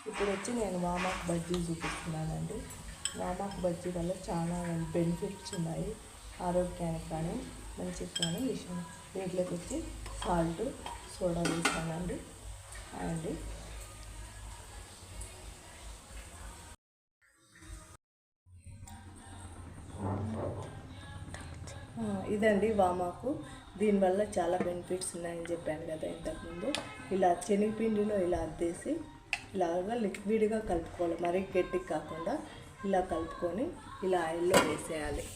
ఇప్పుడు వచ్చి నేను వామాకు బజ్జీ చూపిస్తున్నానండి. వామాకు బజ్జీ వల్ల చాలా బెనిఫిట్స్ ఉన్నాయి ఆరోగ్యానికి కానీ మంచిగా కానీ విషయం. దీంట్లోకి వచ్చి సాల్ట్ సోడా వేసానండి అండి. ఇదండి వామాకు. దీనివల్ల చాలా బెనిఫిట్స్ ఉన్నాయని చెప్పాను కదా ఇంతకుముందు. ఇలా శనగపిండిలో ఇలా అద్దేసి ఇలాగా లిక్విడ్గా కలుపుకోవాలి, మరీ గట్టిగా కాకుండా ఇలా కలుపుకొని ఇలా ఆయిల్లో వేసేయాలి.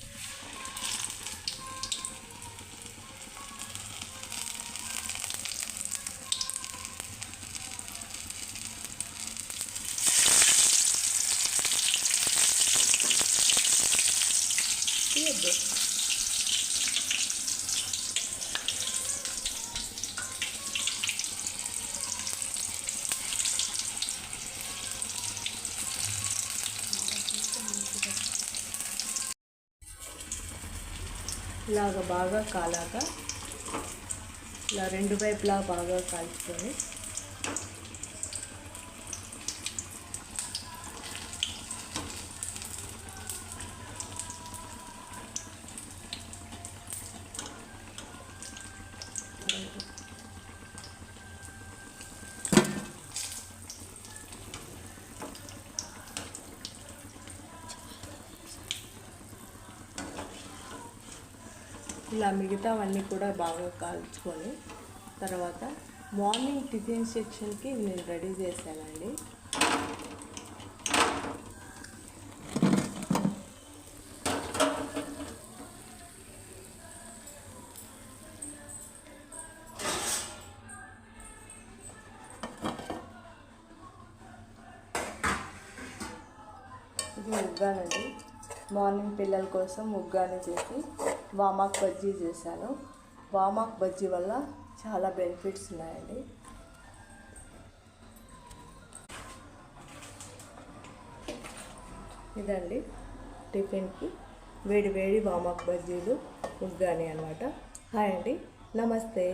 ఇలాగ బాగా కాలాక ఇలా రెండు వైపులా బాగా కాల్చుకొని ఇలా మిగతావన్నీ కూడా బాగా కాల్చుకొని తర్వాత మార్నింగ్ టిఫిన్ సెక్షన్కి నేను రెడీ చేశానండి. ఇది ఉగ్గానండి. మార్నింగ్ పిల్లల కోసం ఉగ్గాని చేసి వామాకు బజ్జీ చేశాను. వామాకు బజ్జీ వల్ల చాలా బెనిఫిట్స్ ఉన్నాయండి. ఇదండి టిఫిన్కి వేడి వేడి వామాకు బజ్జీలు ఉగ్గాని అనమాట. హాయ్ అండి, నమస్తే.